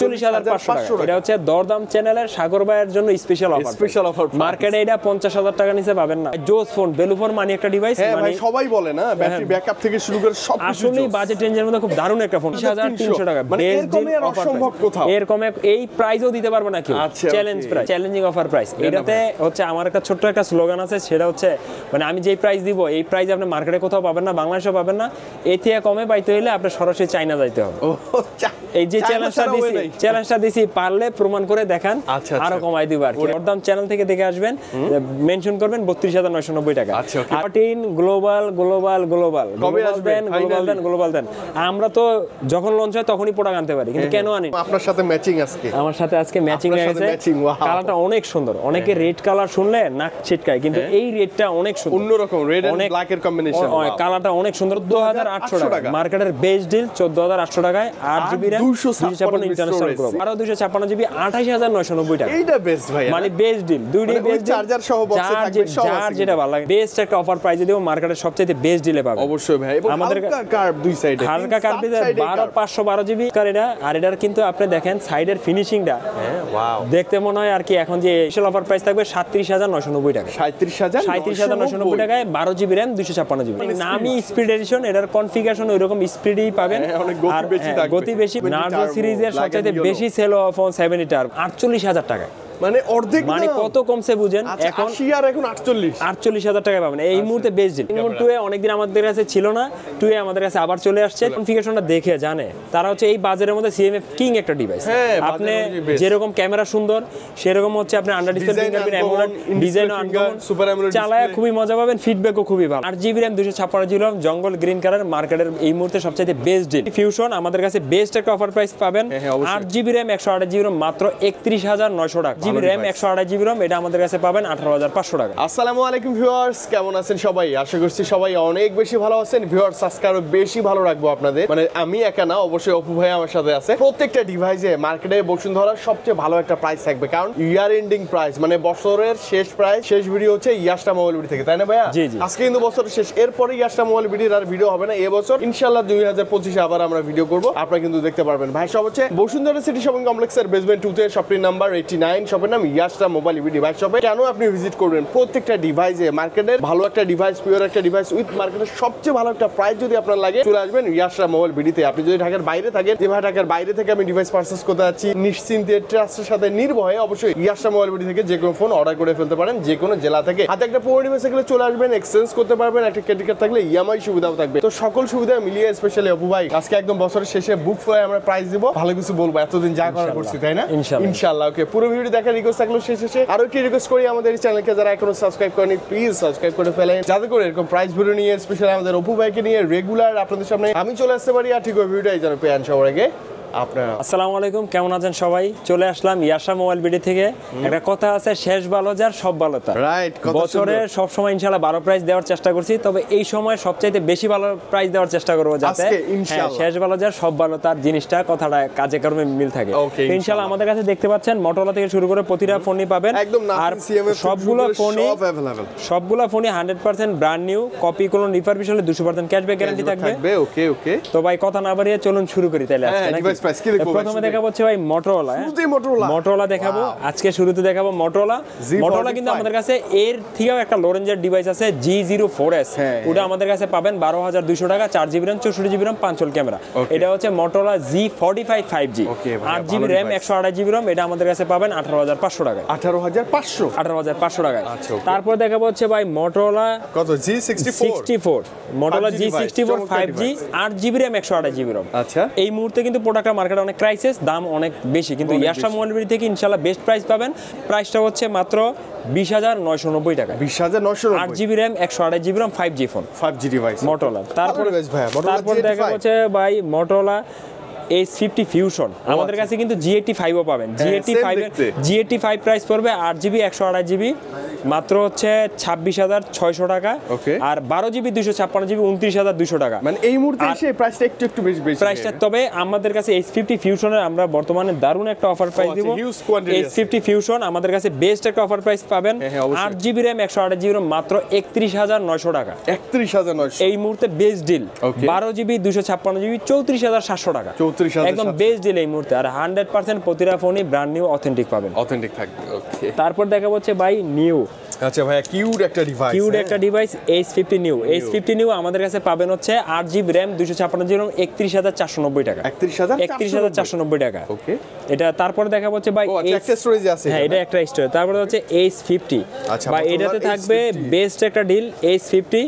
40,500 টাকা। এটা হচ্ছে দরদাম চ্যানেলের সাগর ভাইয়ের জন্য স্পেশাল অফার। মার্কেটে এটা 50,000 টাকা নিচে পাবেন না। জোস ফোন, বেলুফোন মানে একটা ডিভাইস। হ্যাঁ ভাই, সবাই বলে না ব্যাটারি ব্যাকআপ থেকে শুরু করে সব আসলে বাজেট রেঞ্জের মধ্যে খুব দারুণ একটা ফোন। 30,300 টাকা। মানে এরকমই আর অসম্ভব কোথাও। এরকমে এই প্রাইসও দিতে পারবে না কেউ। Challenge price, challenging offer price. এটাতে হচ্ছে আমার একটা ছোট্ট একটা স্লোগান আছে, সেটা হচ্ছে মানে আমি যেই প্রাইস দিব এই প্রাইস আপনি মার্কেটে কোথাও পাবেন না, বাংলাদেশেও পাবেন না। এর থেকে কমে পাইতে হলে আপনি সরাসরি চায়না যাইতে হবে। এই যে চ্যালেঞ্জটা দিছি পারলে প্রমাণ করে দেখান, আরো কমাই দিব আর কি। দরদাম চ্যানেল থেকে দেখে আসবেন, মেনশন করবেন 32,990 টাকা। 13 গ্লোবাল দেন। আমরা তো যখন লঞ্চ হয় তখনই প্রোডাক্ট আনতে পারি, কিন্তু কেন আনি? আপনার সাথে ম্যাচিং আজকে আমার সাথে আজকে ম্যাচিং হয়েছে। কালারটা অনেক সুন্দর। অনেকে রেড কালার শুনলে নাক ছিটকায়, কিন্তু এই রেডটা অনেক সুন্দর, অন্যরকম রেড এন্ড ব্ল্যাক এর কম্বিনেশন। কালারটা অনেক সুন্দর। 14,800 টাকা মার্কেটের বেস্ট ডিল। 14,800 টাকায় 8GB RAM, 256 ইন্টারন্যাশনাল গ্রুপ, আরো 256 GB, 28,990 টাকা। এইটা বেস্ট ভাই, মানে বেস্ট ডিল। দুইটি বেস্ট চার্জার সহ বক্সে থাকবে সব। যার যেটা ভালো লাগে, বেস্ট একটা অফার প্রাইসে দেব, মার্কেটের সবচেয়ে বেস্ট ডিলে পাবে অবশ্যই ভাই। এবং আমাদের কার্ভ দুই সাইডে, হালকা কার্ভ দিতে 512 GB কার এটা। আর এটার কিন্তু আপনি দেখেন সাইডের ফিনিশিংটা, ওয়াও, দেখতে মনে হয় আর কি এখন যে স্পেশাল অফার প্রাইস থাকবে 37,990 টাকা। 37,990 টাকায় 12GB RAM, 256 GB। নামি স্পিড এডিশন, এটার কনফিগারেশন ওইরকম স্পিডই পাবেন, অনেক গতি বেশি থাকবে। গতি বেশি। নার্জো সিরিজের সবচেয়ে বেশি সেল ফোন 70 48,000 টাকা। মানে অর্ধেক, মানে কত কমছে বুঝেন। এখন 80 আর এখন 48,000 টাকা পাবেন এই মুহূর্তে বেস্ট ডিল। নোট 2 অনেকদিন আমাদের কাছে ছিল না, 2 আমাদের কাছে আবার চলে আসছে। কনফিগারেশনটা দেখে জানে তারা হচ্ছে এই বাজারের মধ্যে CMF কিং একটা ডিভাইস। আপনি যেরকম ক্যামেরা সুন্দর, সেরকম হচ্ছে আপনি under display fingerprint, AMOLED design, super AMOLED চালায় খুবই মজা পাবেন, ফিডব্যাকও খুবই ভালো। 8GB RAM, 256 GB, জঙ্গল গ্রিন কালার, মার্কেটের এই মুহূর্তে সবচেয়ে বেস্ট ডিল। ফিউশন আমাদের কাছে বেস্ট একটা অফার প্রাইস পাবেন। 8GB RAM, 128GB মাত্র 31,900 টাকা। GB RAM, 128GB RAM, এটা আমাদের কাছে পাবেন 18,500 টাকা। আসসালামু আলাইকুম ভিউয়ার্স, কেমন আছেন সবাই? আশা করছি সবাই অনেক বেশি ভালো আছেন। ভিউয়ার্স, আজকে আরো বেশি ভালো রাখবো আপনাদের, মানে আমি একা না, অবশ্যই অপু ভাই আমার সাথে আছে। প্রত্যেকটা ডিভাইসে মার্কেটে বসুন্ধরার সবচেয়ে ভালো একটা প্রাইস থাকবে, কারণ ইয়ার এন্ডিং প্রাইস, মানে বছরের শেষ প্রাইস। শেষ ভিডিও হচ্ছে ইয়াশটা মোবাইল বিডি থেকে, তাই না ভাইয়া? জি জি। আজকে কিন্তু বছরের শেষ, এরপরে ইয়াশটা মোবাইল বিডির আর ভিডিও হবে না এবছর। ইনশাআল্লাহ 2025-এ আবার আমরা ভিডিও করব, আপনারা কিন্তু দেখতে পারবেন। ভাই সব হচ্ছে বসুন্ধরা সিটি শপিং কমপ্লেক্সের বেসমেন্ট 2 তে, শপটির নাম্বার 89, শপের নাম ইয়াশটা মোবাইল ডিভাইস শপে। কেন আপনি ভিজিট করবেন? প্রত্যেকটা ডিভাইসে মার্কেটের ভালো একটা ডিভাইস, পিওর একটা ডিভাইস উইথ মার্কেটের সবচেয়ে ভালো একটা প্রাইস যদি আপনার লাগে, চলে আসবেন ইয়াশরা মোবাইল বিডিতে। আপনি যদি ঢাকার বাইরে থাকেন, যে ভাই ঢাকার বাইরে থেকে আমি ডিভাইস পারচেজ করতে যাচ্ছি, নিশ্চিন্তে ট্রাস্টের সাথে নির্ভয়ে অবশ্যই ইয়াশরা মোবাইল বিডি থেকে যে কোনো ফোন অর্ডার করে ফেলতে পারেন, যে কোনো জেলা থেকে। হাতে একটা পুরো ডিভাইস থাকলে চলে আসবেন, এক্সচেঞ্জ করতে পারবেন। একটা ক্রেডিট কার্ড থাকলে ইএমআই সুবিধাও থাকবে। তো সকল সুবিধা মিলিয়ে স্পেশালি অপু ভাই আজকে একদম বছরের শেষে বুক ফ্লাই আমরা প্রাইস দিব, ভালো কিছু বলবো, এতদিন যা করা করছি, তাই না? ইনশাআল্লাহ। ওকে, পুরো ভিডিও দেখার রিকোয়েস্ট থাকলো শেষে আরো কি রিকোয়েস্ট করি, আমাদের এই চ্যানেলকে যারা এখনো সাবস্ক্রাইব করেনি প্লিজ সাবস্ক্রাইব করে ফেলেন, যাতে করে এরকম প্রাইস ভিডিও নিয়ে স্পেশালি আমাদের অপু ভাইকে নিয়ে রেগুলার আপনাদের সামনে আমি চলে আসতে পারি। আর ঠিক ওই ভিডিওটাই যেন পেয়ে সবার আগে আপনারা। আসসালামু আলাইকুম, কেমন আছেন সবাই? চলে আসলাম ইয়াশা মোবাইল বিডি থেকে। একটা কথা আছে, শেষ ভালো যার সব ভালো তার। রাইট। বছরে সব সময় ইনশাআল্লাহ ভালো প্রাইস দেওয়ার চেষ্টা করছি, তবে এই সময় সবচাইতে বেশি ভালো প্রাইস দেওয়ার চেষ্টা করব, যাতে শেষ ভালো যার সব ভালো তার জিনিসটা, কথাটা কাজে কর্মে মিল থাকে। ইনশাআল্লাহ আমাদের কাছে দেখতে পাচ্ছেন মোটরোলা থেকে শুরু করে প্রতিটা ফোনই পাবেন, আর সবগুলো ফোনই 100% ব্র্যান্ড নিউ, কপি কোনো রিফারবিশ হলে 200% ক্যাশব্যাক গ্যারান্টি থাকবে। ওকে ওকে। তো ভাই কথা না বাড়িয়ে চলুন শুরু করি তাহলে। আজকে প্রথমে দেখাবো হচ্ছে ভাই মোটরোলা দেখাবো। আজকে শুরুতে দেখাবো মোটরোলা। কিন্তু আমাদের কাছে এর থেকেও একটা লো রেঞ্জের ডিভাইস আছে, G04s। ওটা আমাদের কাছে পাবেন 12,200 টাকা, 4GB RAM, 64GB RAM, 5 whole camera. এটা হচ্ছে Motorola Z45 5G, 8GB RAM, 128GB RAM। এটা আমাদের কাছে পাবেন 18,500 টাকায়। 18,500 টাকায়। তারপর দেখাবো হচ্ছে ভাই মোটরোলা কত G64 Motorola G64 5G, 8GB RAM, 128GB RAM। আচ্ছা, এই মুহূর্তে কিন্তু প্রোডাক্টটা মার্কেটে অনেক ক্রাইসিস, দাম অনেক বেশি, কিন্তু ইয়াশা মোবাইল বিডি থেকে ইনশাআল্লাহ বেস্ট প্রাইস পাবেন। প্রাইসটা হচ্ছে মাত্র 20,990 টাকা। 20,990, 8GB RAM, 128GB RAM, 5G phone, 5G device Motorola. তারপর দেখা হচ্ছে ভাই মোটরোলা H50 ফিউশন। আমাদের কাছে কিন্তু G85 ও পাবেন। G85 প্রাইস পড়বে 8GB 128GB মাত্র হচ্ছে 26,600 টাকা, আর 12GB 256GB 29,200 টাকা। মানে এই মুহূর্তে এসে প্রাইসটা একটু বেশি প্রাইসটা। তবে আমাদের কাছে H50 ফিউশনের আমরা বর্তমানে দারুণ একটা অফার প্রাইস দিব। H50 ফিউশন আমাদের কাছে বেস্ট একটা অফার প্রাইস পাবেন, 8GB RAM, 128GB RAM মাত্র 31,900 টাকা। 31,900 এই মুহূর্তে বেস্ট ডিল। 12GB 256GB 34,700 টাকা। 32,700 একদম বেস্ট ডিল এই মুহূর্তে, আর 100% প্রতিটা ফোনই ব্র্যান্ড নিউ অথেন্টিক পাবেন। অথেন্টিক থাকবে, ওকে। তারপর দেখা হচ্ছে ভাই নিউ, আচ্ছা ভাইয়া কিউট একটা ডিভাইস, কিউট একটা device H50 new. H50 new আমাদের কাছে পাবেন হচ্ছে 8GB RAM 256GB 31,490 টাকা। 31,490 টাকা, ওকে। এটা তারপরে দেখা হচ্ছে ভাই একটা স্টোরেজ আছে, হ্যাঁ এটা একটা স্টোরেজ। তারপরে হচ্ছে H50, আচ্ছা বা এটাতে থাকবে বেস্ট একটা deal H50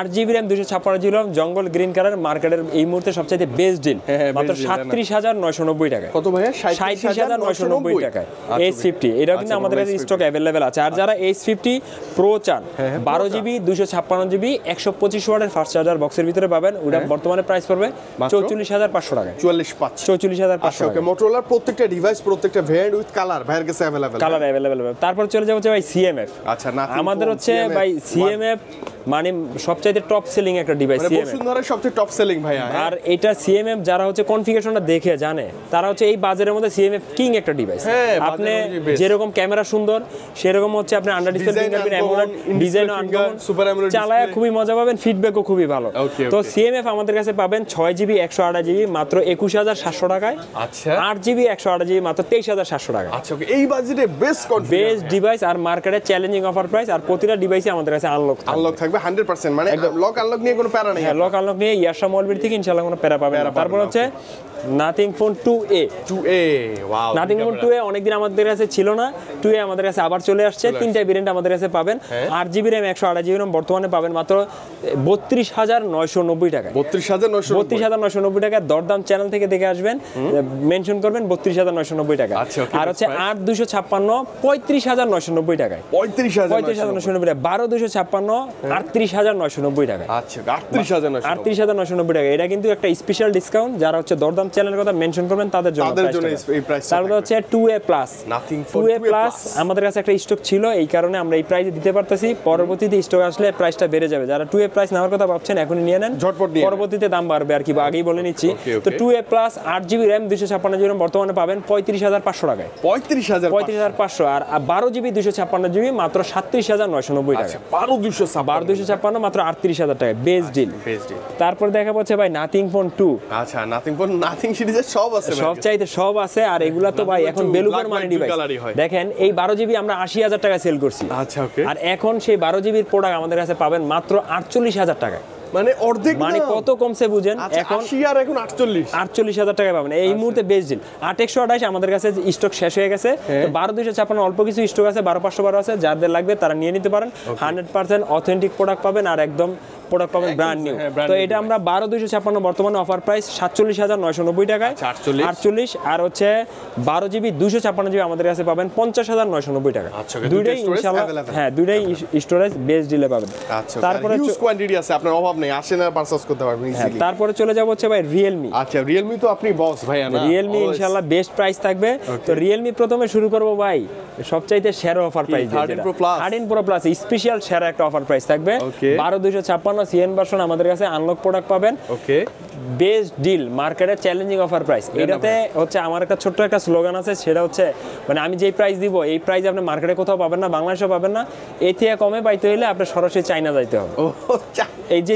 8GB RAM 256GB জঙ্গল গ্রিন কালার, মার্কেটের এই মুহূর্তে সবচেয়ে বেস্ট ডিল, মাত্র 37,990 টাকা। কত ভাইয়া? 37,990 টাকায় H50। এটা কিন্তু আমাদের কাছে স্টক অ্যাভেলেবেল আছে। আর যারা H50 Pro চান 12GB 256GB 125 ওয়াটের ফাস্ট চার্জার বক্সের ভিতরে পাবেন, ওটা বর্তমানে প্রাইস পড়বে 44,500 টাকা। 44,500 ওকে। মোটরোলার প্রত্যেকটা ডিভাইস, প্রত্যেকটা ভেরিয়েন্ট উইথ কালার ভাইয়ের কাছে अवेलेबल, কালার अवेलेबल। তারপর চলে যাবো ভাই CMF। আচ্ছা, না আমাদের হচ্ছে ভাই CMF মানে সবচাইতে টপ সেলিং একটা ডিভাইস CMF, বসুন্ধরার সবচেয়ে টপ সেলিং ভাইয়া। আর এটা CMF যারা হচ্ছে কনফিগারেশনটা দেখে জানে তারা হচ্ছে এই বাজারের মধ্যে CMF কিং একটা ডিভাইস। আপনি যেরকম ক্যামেরা সুন্দর সেরকম হচ্ছে আপনি under display fingerprint AMOLED design uncommon, super AMOLED চালায় খুবই মজা পাবেন, ফিডব্যাকও খুবই ভালো। তো CMF আমাদের কাছে পাবেন 6GB 128GB মাত্র 21,700 টাকায়। আচ্ছা, 8GB 128GB মাত্র 23,700 টাকা। আচ্ছা, ওকে। এই বাজেটে বেস্ট ডিভাইস আর মার্কেটে চ্যালেঞ্জিং অফার প্রাইস, আর প্রতিটা ডিভাইসই আমাদের কাছে আনলক থাকবে 100%, মানে লক আনলক নিয়ে কোনো প্যারা নেই। হ্যাঁ, লক আনলক নিয়ে ইয়াশা মলবির থেকে ইনশাআল্লাহ কোনো প্যারা পাবেন না। তারপর হচ্ছে nothing phone 2A। Wow, nothing phone 2A অনেকদিন আমাদের কাছে ছিল না, 2A আমাদের কাছে আবার চলে আসছে। তিনটা ভেরিয়েন্ট আমাদের কাছে পাবেন। 8GB RAM 128GB RAM বর্তমানে পাবেন মাত্র 32,990 টাকায়। 32,990 টাকা। দরদাম চ্যানেল থেকে দেখে আসবেন, মেনশন করবেন 32,990 টাকা। আর হচ্ছে 8/256 35,990 টাকায়। 35,990 টাকা। 12/256 38,990 টাকা। আচ্ছা, 38,990 টাকা। এটা কিন্তু একটা স্পেশাল ডিসকাউন্ট, যারা হচ্ছে দরদাম চ্যানেলের কথা মেনশন করবেন তাদের জন্য এই প্রাইস। তারপর হচ্ছে 2A প্লাস। 2A প্লাস আমাদের কাছে একটা স্টক ছিল, এই কারণে আমরা এই প্রাইসে দিতে পারতেছি। পরবর্তীতে স্টক আসলে প্রাইসটা বেড়ে যাবে। যারা 2A প্লাস নেওয়ার কথা ভাবছেন এখনই নিয়ে নেন, পরবর্তীতে দাম বাড়বে আর কি, আগেই বলে নিচ্ছি। তো 2A plus 8GB RAM 256GB বর্তমানে পাবেন 35,500 টাকায়। 35,500। আর 12GB 256GB মাত্র 37,990 টাকা। 12,256 মাত্র 38,000 টাকায়, বেস্ট ডিল। তারপর দেখা যাচ্ছে ভাই নাথিং ফোন 2। আচ্ছা, নাথিং সিরিজের সব আছে, সব আছে। আর এগুলা তো ভাই এখন বেলুগার মানে ডিভাইস। দেখেন এই 12GB আমরা 80,000 টাকা সেল করছি। আচ্ছা, ওকে। আর এখন সেই 12GBর প্রোডাক্ট আমাদের কাছে পাবেন মাত্র 48,000 টাকায়। মানে অর্ধেক, মানে কত কমছে বুঝেন। এখন 80 আর এখন 48,000 টাকা পাবেন এই মুহূর্তে বেস্ট ডিল। 8/128 আমাদের কাছে স্টক শেষ হয়ে গেছে। তো 12/256 অল্প কিছু স্টক আছে, 12/512 আছে, যাদের লাগবে তারা নিয়ে নিতে পারেন। 100% অথেন্টিক প্রোডাক্ট পাবেন, আর একদম প্রোডাক্ট পাবেন ব্র্যান্ড নিউ। তো এটা আমরা 12/256 বর্তমানে অফার প্রাইস 47,990 টাকায়। 48। আর হচ্ছে 12GB 256GB আমাদের কাছে পাবেন 50,990 টাকা। দুইটাই ইনশাআল্লাহ, হ্যাঁ দুইটাই স্টোরেজ বেস্ট ডিলে পাবেন। তারপরে হিউজ কোয়ান্টিটি আছে, আপনার অভাব নেই, আসেন আর পারচেজ করতে পারবেন ইজিলি। তারপরে চলে যাব হচ্ছে ভাই Realme। আচ্ছা, Realme তো আপনি বস ভাইয়া না? Realme ইনশাআল্লাহ বেস্ট প্রাইস থাকবে। তো Realme প্রথমে শুরু করব ভাই সবচাইতে সেরা অফার প্রাইস দিয়ে, 13 Pro Plus স্পেশাল সেরা একটা অফার প্রাইস থাকবে। 12/256 CN ভার্সন আমাদের কাছে আনলক প্রোডাক্ট পাবেন। ওকে, বেস্ট ডিল, মার্কেটে চ্যালেঞ্জিং অফার প্রাইস। এটাতে হচ্ছে আমার একটা ছোট্ট একটা স্লোগান আছে, সেটা হচ্ছে মানে আমি যেই প্রাইস দিব এই প্রাইস আপনি মার্কেটে কোথাও পাবেন না, বাংলাদেশেও পাবেন না। এর থেকে কমে পাইতে হলে আপনি সরাসরি চাইনা যাইতে হবে। এই যে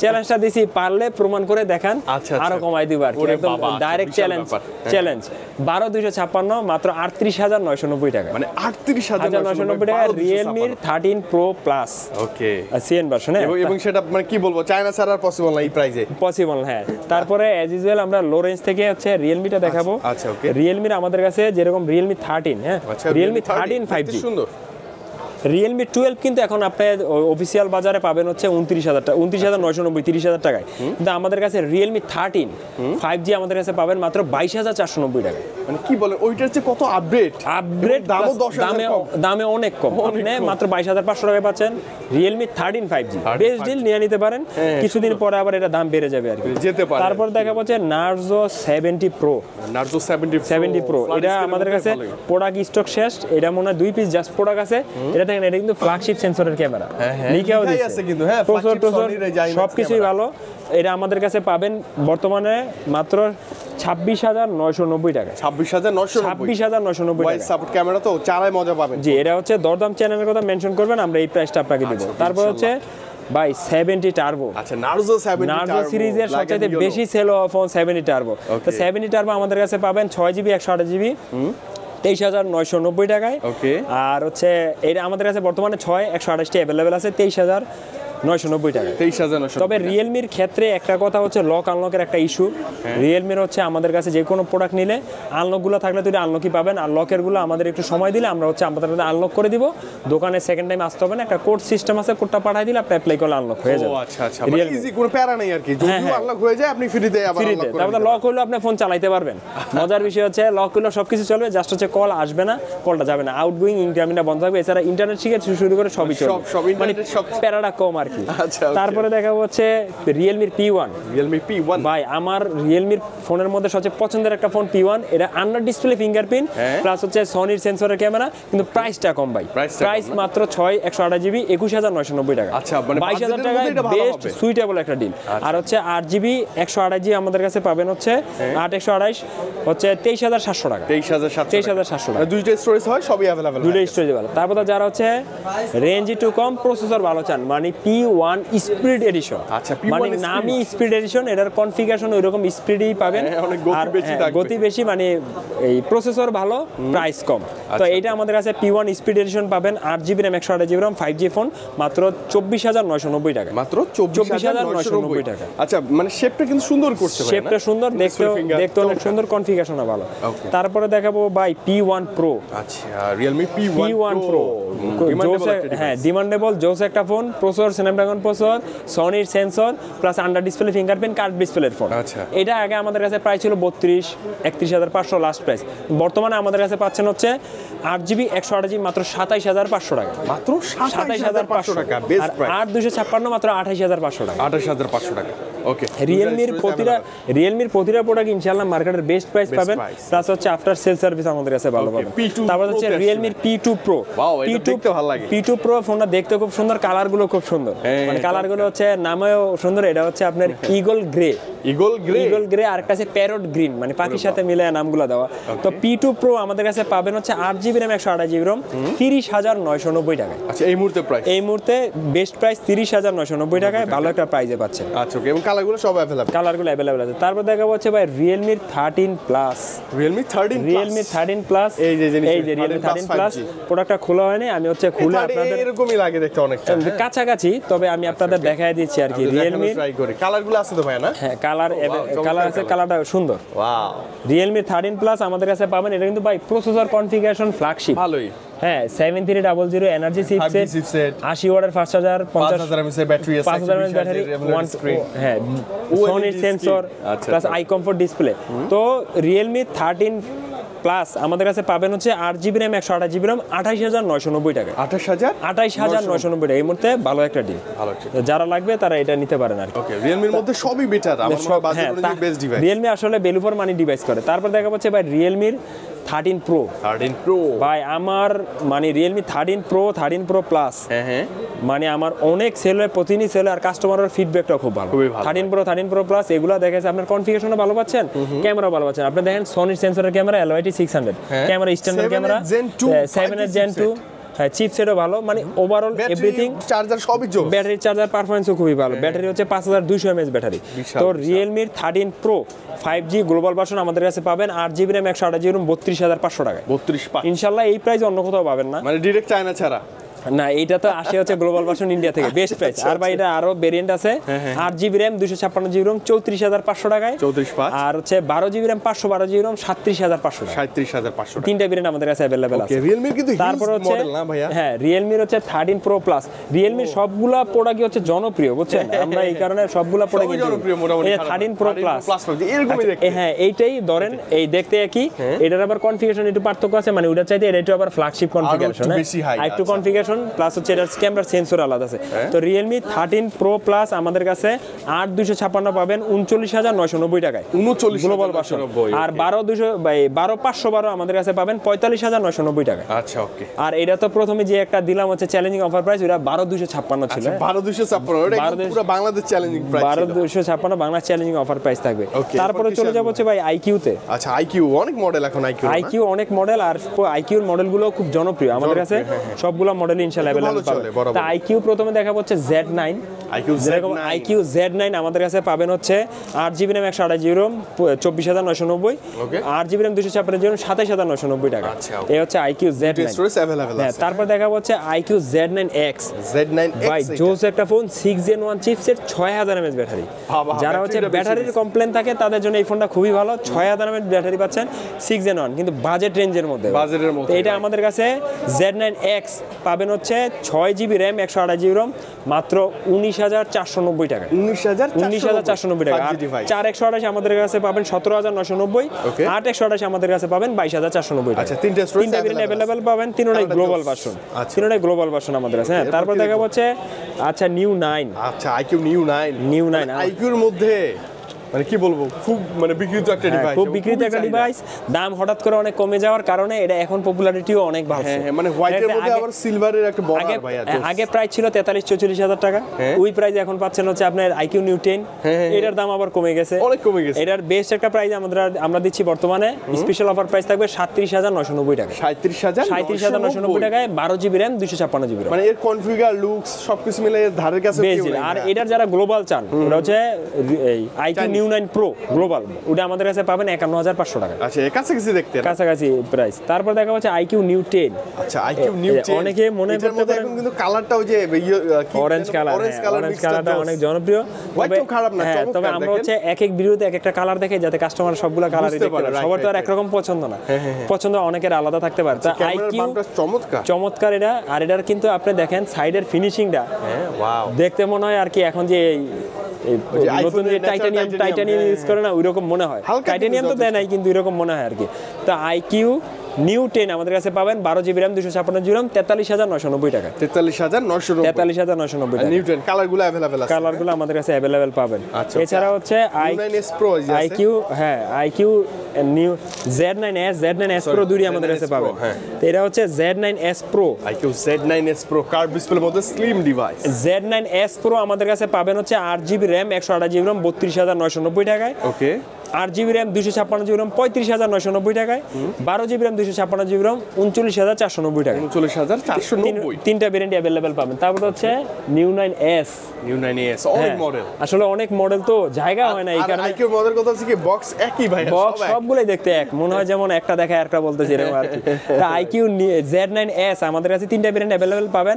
চ্যালেঞ্জটা দিছি পারলে প্রমাণ করে দেখান, আরো কমাই দিব আর কি, একদম ডাইরেক্ট চ্যালেঞ্জ। 12/256 মাত্র 38,990 টাকা, মানে 38,990 টাকা। Realme 13 Pro Plus ওকে CN ভার্সন। এবং সেটা মানে কি বলবো, চায়না ছাড়া পসিবল না এই প্রাইসে, পসিবল। হ্যাঁ, তারপরে অ্যাজ ইউজুয়াল আমরা লো রেঞ্জ থেকে হচ্ছে Realme-টা দেখাবো। আচ্ছা, ওকে। Realme আমাদের কাছে যেরকম Realme 13, হ্যাঁ Realme 13 5G, সুন্দর। Realme 12 কিন্তু এখন আপনি অফিসিয়াল বাজারে পাবেন হচ্ছে 29,000 টাকা, 29,990, 30,000 টাকায়। কিন্তু আমাদের কাছে Realme 13 5G আমাদের কাছে পাবেন মাত্র 22,490 টাকা। মানে কি বলেন, ওইটার চেয়ে কত আপডেট, দামও 10,000 কম, দামে অনেক কম। আপনি মাত্র 22,500 টাকায় পাচ্ছেন Realme 13 5G, বেস্ট ডিল, নিয়ে নিতে পারেন। কিছুদিন পরে আবার এটা দাম বেড়ে যাবে আর কি, যেতে পারে। তারপর দেখা হচ্ছে Narzo 70 Pro। Narzo 70 Pro এটা আমাদের কাছে প্রোডাক্ট স্টক শেষ, এটা মনে হয় 2 পিস জাস্ট প্রোডাক্ট আছে। এটা দেখেন, এটা কিন্তু ফ্ল্যাগশিপ সেন্সরের ক্যামেরা, লিখেও দিয়েছে কিন্তু, হ্যাঁ সবকিছুই ভালো। এটা আমাদের কাছে পাবেন বর্তমানে মাত্র 26,990 টাকা। 26,990 টাকা। সাপোর্ট ক্যামেরা তো চালায় মজা পাবেন। জি, এটা হচ্ছে দরদাম চ্যানেলের কথা মেনশন করবেন, আমরা এই প্রাইসটা আপনাকে দিব। তারপর হচ্ছে ভাই 70 টার্বো। আচ্ছা নার্জো 70 নার্জো সিরিজের সবচেয়ে বেশি সেল হওয়া ফোন 70 টার্বো। তো 70 টার্বো আমাদের কাছে পাবেন 6GB 128GB 23,990 টাকায়। ওকে। আর হচ্ছে এটা আমাদের কাছে বর্তমানে 6/128টি অ্যাভেলেবেল আছে 23,990 টাকা। 23,990। তবে রিয়েলমির ক্ষেত্রে একটা কথা হচ্ছে লক আনলকের একটা ইস্যু। রিয়েলমির হচ্ছে আমাদের কাছে যে কোনো প্রোডাক্ট নিলে আনলকগুলো থাকলে তুই আনলকই পাবেন, আর লকেরগুলো আমাদের একটু সময় দিলে আমরা হচ্ছে আমাদের আনলক করে দিব। দোকানে সেকেন্ড টাইম আসতে হবে না, একটা কোড সিস্টেম আছে, কোডটা পাঠিয়ে দিলে আপনি অ্যাপ্লাই করলে আনলক হয়ে যাবে। ও আচ্ছা আচ্ছা, মানে ইজি কোনো প্যারা নাই আর কি, যদি আনলক হয়ে যায় আপনি ফ্রিতে আবার আনলক করে তারপর লক হলো আপনি ফোন চালাতে পারবেন। মজার বিষয় হচ্ছে লক হলো সবকিছু চলবে, জাস্ট হচ্ছে কল আসবে না, কলটা যাবে না, আউটগোয়িং ইনকামিংটা বন্ধ থাকবে। এছাড়া ইন্টারনেট থেকে শুরু করে সবই চলবে, সব মানে ইন্টারনেট সব প্যারাটা কম আর কি। আচ্ছা। তারপরে দেখা হচ্ছে রিয়েলমির P1। ভাই আমার রিয়েলমির ফোনের মধ্যে সবচেয়ে পছন্দের একটা ফোন P1। এটা আন্ডার ডিসপ্লে ফিঙ্গারপ্রিন্ট প্লাস হচ্ছে সনির সেন্সরের ক্যামেরা, কিন্তু প্রাইসটা কম ভাই। প্রাইস মাত্র 6/128GB 21,990 টাকা। আচ্ছা, মানে 22,000 টাকায় বেস্ট সুইটেবল একটা ডিল। আর হচ্ছে 8GB 128GB আমাদের কাছে পাবেন হচ্ছে 8/128 হচ্ছে 23,700 টাকা। 23,700 টাকা। দুইটা স্টোরেজ হয়, সবই अवेलेबल, দুইটা স্টোরেজ ভালো। তারপর তো যারা হচ্ছে রেঞ্জ একটু কম, প্রসেসর ভালো চান, মানে P1 স্পিড এডিশন। আচ্ছা, P1 মানে নামই স্পিড এডিশন, এটার কনফিগারেশন ওইরকম স্পিডই পাবেন, অনেক গতি বেশি থাকবে, গতি বেশি, মানে এই প্রসেসর ভালো, প্রাইস কম। তো এইটা আমাদের কাছে P1 স্পিড এডিশন পাবেন 8GB RAM 128GB RAM 5G phone মাত্র 24,990 টাকা। মাত্র 24,990 টাকা। আচ্ছা, মানে শেপটা কিন্তু সুন্দর করছে ভাই, শেপটা সুন্দর, দেখতে অনেক সুন্দর, কনফিগারেশনও ভালো। তারপরে দেখাবো ভাই P1 Pro। আচ্ছা, Realme P1 Pro হ্যাঁ, ডিমান্ডেবল জোস একটা ফোন, প্রসেসর স্ন্যাপড্রাগন প্রসেসর, সনির sensor plus under display fingerprint curve ডিসপ্লের ফোন। আচ্ছা, এটা আগে আমাদের কাছে প্রাইস ছিল 32-31,500 লাস্ট প্রাইস। বর্তমানে আমাদের কাছে পাচ্ছেন হচ্ছে 8GB 128GB মাত্র 27,500 টাকা। মাত্র 27,500 টাকা বেস্ট আর প্রাইস। 8/256 মাত্র 28,500 টাকা। 28,500 টাকা। ওকে। রিয়েলমির প্রতিটা প্রোডাক্ট ইনশাআল্লাহ মার্কেটের বেস্ট প্রাইস পাবেন, প্লাস হচ্ছে আফটার সেল সার্ভিস আমাদের কাছে ভালো পাবেন। তারপর হচ্ছে রিয়েলমির P2 Pro। P2 Pro ফোনটা দেখতে খুব সুন্দর, কালারগুলো খুব সুন্দর, মানে কালারগুলো হচ্ছে নামেও সুন্দর। এটা হচ্ছে আপনার ইগল গ্রে আর কাছে প্যারট গ্রিন, মানে পাখির সাথে মিলে নামগুলো দেওয়া। তো P2 Pro আমাদের কাছে পাবেন হচ্ছে 8GB RAM 128GB ROM 30,990 টাকা। আচ্ছা, এই মুহূর্তে বেস্ট প্রাইস 30,990 টাকায় ভালো একটা প্রাইসে পাচ্ছেন। আচ্ছা, ওকে। এবং কালারগুলো সব অ্যাভেলেবল আছে। তারপর দেখাবো হচ্ছে ভাই Realme 13 Plus। Realme 13 Plus এই যে Realme 13 Plus 5G প্রোডাক্টটা খোলা হয়নি, আমি হচ্ছে খুলে আপনাদের এরকমই লাগে দেখতে অনেকটা কাছাকাছি, তবে আমি আপনাদের দেখায় দিচ্ছি আর কি। Realme ট্রাই করি, কালারগুলো আছে তো ভাই না? হ্যাঁ, কালার আছে, কালারটা সুন্দর। ওয়াও, Realme 13 Plus আমাদের কাছে পাবেন। এটা কিন্তু ভাই প্রসেসর কনফিগারেশন ফ্ল্যাগশিপ, ভালোই। হ্যাঁ, 7300 এনার্জি চিপসেট, 80 ওয়াটের fast charger, 50,000 mAh battery, 5000 mAh battery, হ্যাঁ, সনির sensor plus eye comfort display. তো Realme 13 প্লাস আমাদের কাছে পাবেন হচ্ছে 8GB RAM 128GB RAM 28,990 টাকা। 28,990 টাকা। এই মুহূর্তে ভালো একটা ডিল, যারা লাগবে তারা এটা নিতে পারেন আর কি। ওকে, Realme-র মধ্যে সবই বেটার, আমার মনে হয় বাজেট অনুযায়ী বেস্ট ডিভাইস। Realme আসলে ভ্যালু ফর মানি ডিভাইস করে। তারপর দেখা যাচ্ছে ভাই Realme 13 Pro ভাই আমার, মানে Realme 13 Pro Plus মানে আমার অনেক সেল হয়, প্রতিদিনই সেল হয়, আর কাস্টমারের ফিডব্যাকটা খুব ভালো। 13 Pro Plus এগুলো দেখেছে আপনার কনফিগারেশনও ভালো পাচ্ছেন, ক্যামেরা ভালো পাচ্ছেন। আপনি দেখেন সনির সেন্সরের camera LYT 600 camera, standard camera 7 Gen 2, হ্যাঁ, চিপসেটও ভালো, মানে ওভারঅল এভরিথিং, চার্জার সবই জোস, ব্যাটারি চার্জার পারফরম্যান্সও খুবই ভালো। ব্যাটারি হচ্ছে 5200 mAh ব্যাটারি। তো Realme 13 Pro 5G global version আমাদের কাছে পাবেন 8GB RAM 128GB ROM 32,500 টাকায়। ইনশাআল্লাহ এই প্রাইস অন্য কোথাও পাবেন না, মানে ডাইরেক্ট চায়না ছাড়া না। এইটা তো আসে হচ্ছে গ্লোবাল ভার্সন ইন্ডিয়া থেকে, বেস্ট প্রাইস। আর ভাই এটা আরো ভেরিয়েন্ট আছে, 8GB RAM 256GB ROM 34,500 টাকায়, আর হচ্ছে 12GB RAM 512GB ROM 37,500। তিনটা ভেরিয়েন্ট আমাদের কাছে अवेलेबल আছে। Realme কিন্তু তারপর হচ্ছে মডেল না ভাইয়া? হ্যাঁ, Realme হচ্ছে 13 Pro Plus। Realme সবগুলা প্রোডাক্টই হচ্ছে জনপ্রিয়, বুঝছেন? আমরা এই কারণে সবগুলা প্রোডাক্ট জনপ্রিয় মোটামুটি। এই 13 Pro Plus এরকমই দেখতে। হ্যাঁ, এইটাই ধরেন, এই দেখতে একই, এটার আবার কনফিগারেশন একটু পার্থক্য আছে, মানে ওটা চাইতে এটা একটু আবার ফ্ল্যাগশিপ কনফিগারেশন, একটু কনফিগারেশন প্লাস হচ্ছে এটা ক্যামেরা সেন্সর আলাদা আছে। তো Realme 13 Pro Plus আমাদের কাছে 8256 পাবেন 39,990 টাকায় গ্লোবাল ভার্সন। আর 12,512 আমাদের কাছে পাবেন 45,990 টাকায়। আচ্ছা, ওকে। আর এটা তো প্রথমে যে একটা দিলাম হচ্ছে চ্যালেঞ্জিং অফার প্রাইস, ওটা 12,256 ছিল। 12,256 ওটা পুরো Bangladesh challenging price, 12,256 Bangla challenging offer price থাকবে। তারপরে চলে যাব হচ্ছে ভাই IQ তে। আচ্ছা, IQ অনেক মডেল এখন, IQ অনেক মডেল, আর IQ এর মডেলগুলো খুব জনপ্রিয় আমাদের কাছে, সবগুলো মডেল চলে ইনশাআল্লাহ ভালো अवेलेबल চলে, পাবেন। বরাবর। তা আইকিউ প্রথমে দেখাবো হচ্ছে Z9 আইকিউ যেরকম আইকিউ Z9 আমাদের কাছে পাবেন হচ্ছে 8GB RAM 128GB ROM 24990, ওকে 8GB RAM 256GB 27990 টাকা। আচ্ছা, এই হচ্ছে আইকিউ Z9। স্টোরেজ अवेलेबल হ্যাঁ, আছে। তারপর দেখাবো হচ্ছে আইকিউ Z9X। Z9X ভাই জোস একটা phone 6Gen 1 chipset 6000 mAh battery. বাবা, যারা হচ্ছে ব্যাটারিটা বেশি ব্যাটারির দিছে। কমপ্লেন থাকে তাদের জন্য এই ফোনটা খুবই ভালো। 6000 mAh ব্যাটারি পাচ্ছেন 6Gen 1, কিন্তু বাজেট রেঞ্জের মধ্যে। বাজেটের মধ্যে, তো এটা ভাই। আমাদের কাছে Z9X পাবেন হচ্ছে 6GB RAM 128GB ROM মাত্র 19490 টাকা। 19490 টাকা। আর 4128 আমাদের কাছে পাবেন 17990, Okay. 8128 আমাদের কাছে পাবেন 22490 টাকা। আচ্ছা, তিনটা storage তিনটা ভেরিয়েন্ট available अवेलेबल পাবেন, তিনটাই তাহলে গ্লোবাল জোস। ভার্সন। আচ্ছা। তিনটাই গ্লোবাল ভার্সন আমাদের কাছে। হ্যাঁ, এরপর তারপর কি দেখাবো দেখবো? হচ্ছে আচ্ছা নিউ 9। আচ্ছা আইকিউ নিউ 9 New 9, আইকিউর মধ্যে মানে কি বলবো, খুব মানে বিক্রিত একটা ডিভাইস, খুব বিক্রিত একটা ডিভাইস। দাম হঠাৎ করে অনেক কমে যাওয়ার কারণে এটা এখন পপুলারিটিও অনেক বাড়ছে। হ্যাঁ, মানে হোয়াইটের মধ্যে আবার সিলভারের একটা আগে বর্ডার ভাই আছে। আগে প্রাইস ছিল 43-44 হাজার টাকা। হ্যাঁ। ওই প্রাইস এখন পাচ্ছেন হচ্ছে আপনার আইকিউ নিউ 10। এটার দাম আবার কমে গেছে, অনেক কমে গেছে। এটার বেস্ট একটা প্রাইস আমরা দিচ্ছি বর্তমানে স্পেশাল অফার প্রাইস থাকবে 37990 টাকা। 37990 টাকায় 12GB RAM 256GB ROM। মানে এর কনফিগার লুকস সবকিছু মিলে এর ধারের কাছে বেস্ট ডিল। আর এটার যারা গ্লোবাল চান, ওটা হচ্ছে এই আইকিউ নিউ 9 প্রো গ্লোবাল, ওটা আমাদের কাছে পাবেন 51500 টাকা আচ্ছা, এর কাছাকাছি দেখতে না? কাছাকাছি প্রাইস। তারপর দেখা হচ্ছে আইকিউ নিউ 10। আচ্ছা আইকিউ নিউ 10 অনেকে মনে এটার করতে মধ্যে পারেন এখন কিন্তু কালারটা ওই যে orange colour, orange colour orange কালারটা অনেক জনপ্রিয়। হোয়াইটও খারাপ না, হ্যাঁ, চমৎকার তবে আমরা দেখেন। হচ্ছে এক এক ভিডিওতে এক একটা কালার দেখে যাতে কাস্টমার সবগুলা কালারই বুঝতে দেখতে পারে, পারে। right, সবার তো আর right, একরকম পছন্দ না, পছন্দ অনেকের আলাদা থাকতে পারে। তা ক্যামেরার আইকিউ বামটা চমৎকার। চমৎকার এটা। আর এটার কিন্তু আপনি দেখেন সাইডের ফিনিশিংটা হ্যাঁ, ওয়াও। দেখতে মনে হয় আর কি এখন যে এই যে নতুন যে iPhone-এর titanium natural titanium titanium, use করে না, ওইরকম মনে হয়। হালকা টাইটানিয়াম তো কিন্তু দেয় নাই, কিন্তু এরকম মনে হয় আর কি। তো আইকিউ নিউ 10 আমাদের কাছে পাবেন 12GB RAM 256GB ROM 43990 টাকা। 43990 43990 টাকা। নিউ 10 কালারগুলো अवेलेबल আছে। কালারগুলো আমাদের কাছে अवेलेबल পাবেন। আচ্ছা, এছাড়া হচ্ছে U9S Pro এই যে আছে। আইকিউ, হ্যাঁ আইকিউ নিউ Z9S Pro দুই আমাদের কাছে Z9S Pro, পাবেন। হ্যাঁ। তো এটা হচ্ছে Z9S Pro। IQ Z9S Pro curve ডিসপ্লের মধ্যে স্লিম ডিভাইস। Z9S Pro আমাদের কাছে পাবেন হচ্ছে 8GB RAM 128GB ROM 32990 টাকায়। ওকে 8GB RAM 256GB ROM 35990 টাকায়। 12GB RAM 256GB ROM 39490 টাকা। 39490 তিনটা ভেরিয়েন্ট अवेलेबल পাবেন। তারপর হচ্ছে নিউ 9S। নিউ 9S অনেক মডেল। আসলে অনেক মডেল তো জায়গা হয় না, এই কারণে আইকিউ মডেল কথা হচ্ছে কি বক্স একই ভাই, বক্স সবগুলোই দেখতে এক মনে হয়, যেমন একটা দেখা একটা বলতেছি এরকম আর কি। তা আইকিউ Z9S আমাদের কাছে তিনটা ভেরিয়েন্ট अवेलेबल পাবেন।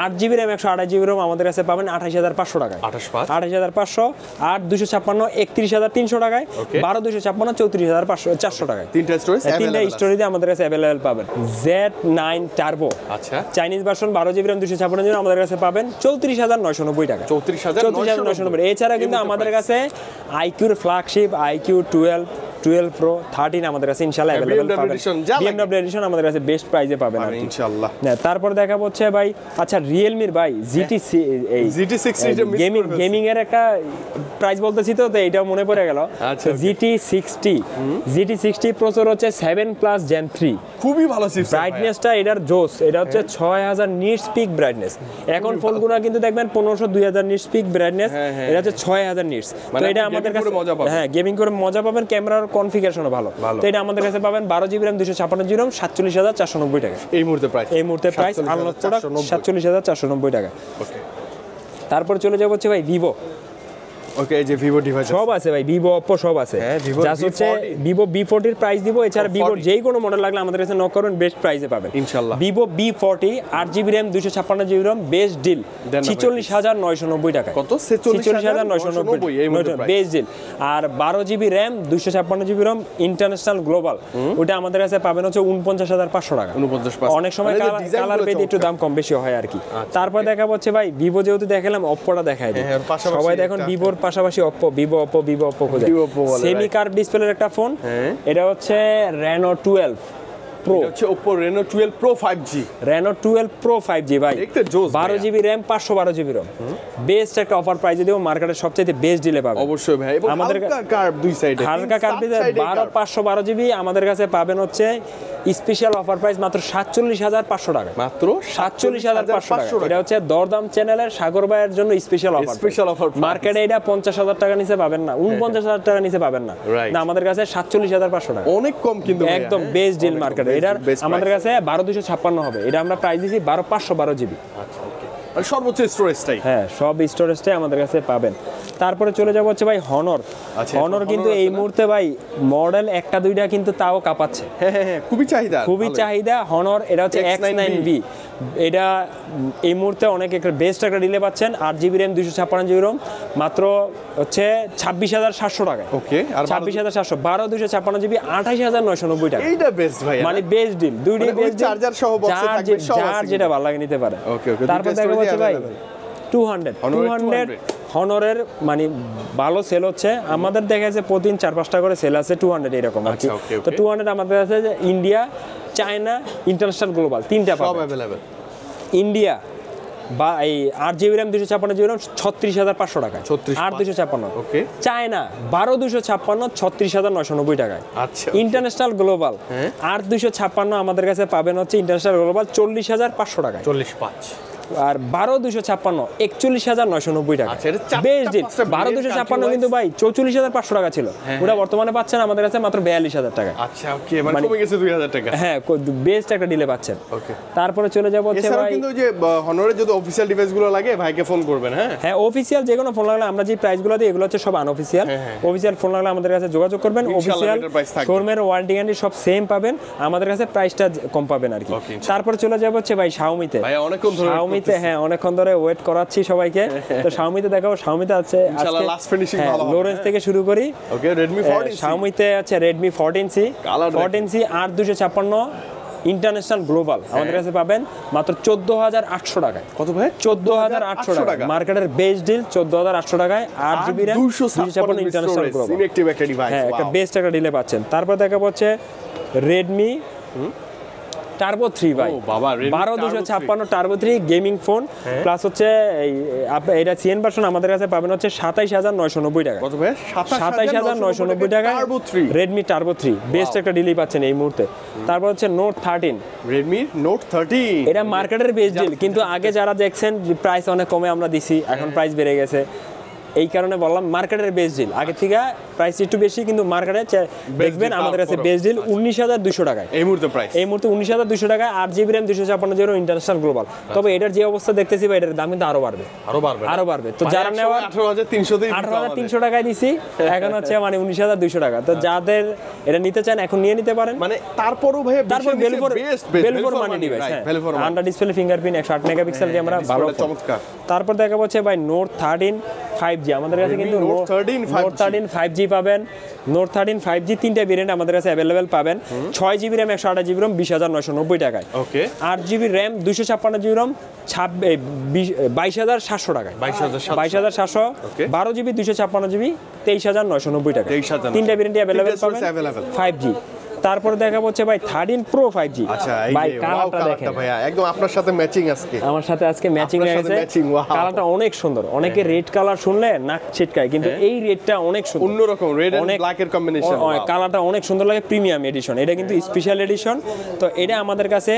8GB RAM 128GB ROM আমাদের কাছে পাবেন 28500 টাকায়। 28500, 8 256 31300 টাকায়, 12 256 34400 টাকায়। তিনটা স্টোরেজ তিনটা স্টোরেজে আমাদের কাছে अवेलेबल পাবেন। Z9 টার্বো আচ্ছা Chinese version 12GB RAM 256GB আমাদের কাছে পাবেন 34990 টাকা। 34990। এছাড়া কিন্তু আমাদের কাছে আইকিউর ফ্ল্যাগশিপ আইকিউ 12 প্রো 13 আমাদের কাছে ইনশাআল্লাহ अवेलेबल BMW পাবেন। edition যা লাগে। BMW এডিশন আমাদের কাছে বেস্ট প্রাইসে পাবেন আর কি। ইনশাআল্লাহ। হ্যাঁ, তারপর দেখা হচ্ছে ভাই আচ্ছা রিয়েলমির ভাই GT60 টা মিস গেমিং করে গেমিং এর একটা প্রাইস বলতেছি তো এটাও মনে পড়ে গেল। আচ্ছা, GT60 প্রসেসর হচ্ছে 7+ Gen 3। খুবই ভালো চিপস ব্রাইটনেসটা এটার জোস, এটা হচ্ছে 6000 নিটস পিক ব্রাইটনেস। এখন ফোনগুলো কিন্তু দেখবেন 1500-2000 নিটস পিক ব্রাইটনেস, এটা হচ্ছে 6000 নিটস। তো মানে এটা আপনি আমাদের gaming কাছে করে মজা পাবেন। হ্যাঁ গেমিং করে মজা পাবেন, ক্যামেরার কনফিগারেশনও ভালো। তো এটা আমাদের কাছে পাবেন 12GB RAM 256GB ROM 47490 টাকা। এই মুহূর্তে প্রাইস, এই মুহূর্তে প্রাইস আনলক প্রোডাক্ট 47490 টাকা। ওকে তারপর চলে যাব হচ্ছে ভাই ভিভো। ওকে এই যে ভিভো ডিভাইস সব আছে ভাই, ভিভো অপ্পো সব আছে। হ্যাঁ, Vivo জাস্ট হচ্ছে V40 ভিভো B40 এর প্রাইস দিব। এছাড়া ভিভোর যেই কোনো মডেল লাগলে আমাদের কাছে নক করবেন, বেস্ট প্রাইসে পাবেন ইনশাআল্লাহ। Vivo B40 8GB RAM 256GB ROM best deal দেন না ভাই, 46990 টাকা। কত? 46990 এই মধ্যে প্রাইস। Best deal. আর 12GB RAM 256GB ROM international global, ওটা আমাদের কাছে পাবেন হচ্ছে 49500 টাকা। 49,500 অনেক সময় মানে যে design কালার গুলো বেদে একটু চমৎকার। দাম কম বেশি হয় আর কি। তারপর দেখাবো হচ্ছে ভাই ভিভো, যেহেতু দেখালাম অপ্পোটা দেখাই দিই। হ্যাঁ, পাশাপাশি সবাই দেখুন একটা- ভিভোর পাশাপাশি অপ্পো, ভিভো অপ্পো খোঁজে। Vivo Oppo বলে, সেমি right. কার্ভ ডিসপ্লের একটা ফোন। এটা হচ্ছে Reno 12 Pro। এটা হচ্ছে Oppo Reno 12 Pro 5G। Reno 12 Pro 5G ভাই, দেখতে জোস ভাইয়া। 12GB RAM 512GB ROM best একটা অফার প্রাইসে দেবো, মার্কেটের সবচেয়ে বেস্ট ডিলে পাবেন। অবশ্যই ভাই, এবং আমাদের হালকা কার্ভ দুই সাইডে, হালকা কার্ভ 512GB আমাদের কাছে পাবেন হচ্ছে স্পেশাল অফার প্রাইস মাত্র 47,500 টাকা। মাত্র 47,500 টাকা। এটা হচ্ছে দরদাম চ্যানেলের সাগর ভাইয়ের জন্য স্পেশাল অফার। Special offer. মার্কেটে এটা 50,000 টাকা নিচে পাবেন না, 49,000 টাকা নিচে পাবেন না। না, আমাদের কাছে 47,500 টাকা, অনেক কম কিন্তু একদম বেস্ট ডিল মার্কেটে। এটার আমাদের কাছে 12,256 হবে, এটা আমরা প্রাইস দিছি 12,512 জিবি। আচ্ছা, ওকে। আর সর্বোচ্চ স্টোরেজটাই, হ্যাঁ সব স্টোরেজটাই আমাদের কাছে পাবেন। তারপরে চলে যাবো হচ্ছে ভাই হনর। হনর কিন্তু এই মুহূর্তে ভাই মডেল একটা দুইটা কিন্তু তাও কাঁপাচ্ছে। হ্যাঁ, খুবই চাহিদা, খুবই চাহিদা হনর। এটা হচ্ছে X9B। এটা এই মুহূর্তে অনেক একটা বেস্ট একটা ডিলে পাচ্ছেন। 8GB RAM 256GB ROM মাত্র হচ্ছে 26,700 টাকায়। ওকে, আর 26,700 12,256GB 28,990 টাকা। এইটা বেস্ট ভাই, মানে বেস্ট ডিল, দুইটাই বেস্ট। চার্জার সহ বক্সে থাকবে, সব যার যেটা ভালো লাগে নিতে পারে। ওকে। তারপর দেখা যাচ্ছে ভাই 200 হনরের মানে ভালো সেল হচ্ছে। আমাদের দেখা যাচ্ছে প্রতিদিন 4-5টা করে সেল আছে 200 এরকম আর কি। তো 200 আমাদের আছে যে ইন্ডিয়া, চায়না, ইন্টারন্যাশনাল, গ্লোবাল তিনটা সব अवेलेबल। ইন্ডিয়া বা এই 8GB RAM 256GB ROM 36,500 টাকায়। 8,256। ওকে। চায়না 12,256 36,990 টাকায়। আচ্ছা। ইন্টারন্যাশনাল গ্লোবাল 8,256 আমাদের কাছে পাবেন হচ্ছে ইন্টারন্যাশনাল গ্লোবাল 40,500 টাকায়। 45। আর 12,256 41,990 টাকা। Best deal. 12,256 কিন্তু ভাই 44,500 টাকা ছিল, ওটা বর্তমানে পাচ্ছেন আমাদের কাছে মাত্র 42,000 টাকা। আচ্ছা, ওকে, মানে কমে গেছে 2,000 টাকা। হ্যাঁ, বেস্ট একটা ডিলে পাচ্ছেন। ওকে। তারপরে চলে যাব হচ্ছে এছাড়া ভাই কিন্তু যে হনরের যদি অফিশিয়াল ডিভাইসগুলো লাগে ভাইকে ফোন করবেন। হ্যাঁ, অফিশিয়াল যে কোনো ফোন লাগলে আমরা যে প্রাইসগুলো দিই এগুলো হচ্ছে সব আনঅফিশিয়াল। অফিশিয়াল ফোন লাগলে আমাদের কাছে যোগাযোগ করবেন। অফিশিয়াল শোরুমের ওয়ারেন্টি গ্যারান্টি সব সেম পাবেন, আমাদের কাছে প্রাইসটা কম পাবেন আর কি। তারপরে চলে যাব হচ্ছে ভাই শাওমিতে। ভাই অনেকক্ষণ ধরে শাওমিতে, হ্যাঁ অনেকক্ষণ ধরে ওয়েট করাচ্ছি সবাইকে। তো শাওমিতে দেখাবো। শাওমিতে আছে ইনশাআল্লাহ লাস্ট ফিনিশিং ভালো হবে। লোরেন্স থেকে শুরু করি। ওকে, Redmi 14C। শাওমিতে আছে Redmi 14C 8,256 ইন্টারন্যাশনাল গ্লোবাল আমাদের কাছে পাবেন মাত্র 14,800 টাকায়। কত ভাই? 14,800 টাকা। মার্কেটের বেস্ট ডিল 14,800 টাকায়। 8GB RAM 256 international global. Inactive একটা ডিভাইস। হ্যাঁ, একটা বেস্ট একটা ডিলে পাচ্ছেন। তারপর দেখা হচ্ছে Redmi টার্বো 3 ভাই। 12,256 টার্বো 3 গেমিং ফোন প্লাস হচ্ছে এটা সিএন ভার্সন আমাদের কাছে পাবেন হচ্ছে 27,990 টাকা। কত ভাই? 27,990 টাকা। Redmi টার্বো 3 বেস্ট একটা ডিলই পাচ্ছেন এই মুহূর্তে। তারপর হচ্ছে Note 13। Redmi Note 13 এটা মার্কেটের বেস্ট ডিল, কিন্তু আগে যারা দেখছেন প্রাইস অনেক কমে আমরা দিছি, এখন প্রাইস বেড়ে গেছে। এই কারণে বললাম মার্কেটের বেস্ট ডিল। আগে থেকে প্রাইস একটু বেশি, কিন্তু মার্কেটে দেখবেন আমাদের কাছে বেস্ট ডিল 19,200 টাকায় এই মুহূর্তে প্রাইস। এই মুহূর্তে 19,200 টাকায় 8GB RAM 256 ইন্টারন্যাশনাল গ্লোবাল। তবে এটার যে অবস্থা দেখতেছি ভাই, এটার দাম কিন্তু আরো বাড়বে। তো যারা নেওয়ার 18,300 টাকায় দিছি, এখন হচ্ছে মানে 19,200 টাকা। তো যাদের এটা নিতে চান এখন নিয়ে নিতে পারেন। মানে তারপরও ভাই ভেলভোর money device, under display fingerprint 108 megapixel camera, ভালো চমৎকার। তারপর দেখা যাচ্ছে ভাই Note 13 5G আমাদের কাছে কিন্তু Note 13 5G পাবেন। Note 13 5G তিনটা ভেরিয়েন্ট আমাদের কাছে अवेलेबल পাবেন। 6GB RAM 128GB ROM 20,990 টাকায়। ওকে। 8GB RAM 256GB ROM 22,700 টাকায়। 22,700। 12GB 256GB 23,990 টাকা। তিনটা ভেরিয়েন্ট अवेलेबल পাবেন 5G। তারপরে দেখা হচ্ছে ভাই 13 Pro 5G। আচ্ছা, ভাই কালারটা দেখেন ভাই, একদম আপনার সাথে ম্যাচিং আজকে। আমার সাথে আজকে ম্যাচিং হয়ে গেছে। কালারটা অনেক সুন্দর। অনেকে রেড কালার শুনলে নাক ছিটকায়, কিন্তু এই রেডটা অনেক সুন্দর, অন্যরকম রেড এন্ড ব্ল্যাক এর কম্বিনেশন। কালারটা অনেক সুন্দর লাগে, প্রিমিয়াম এডিশন। এটা কিন্তু স্পেশাল এডিশন। তো এটা আমাদের কাছে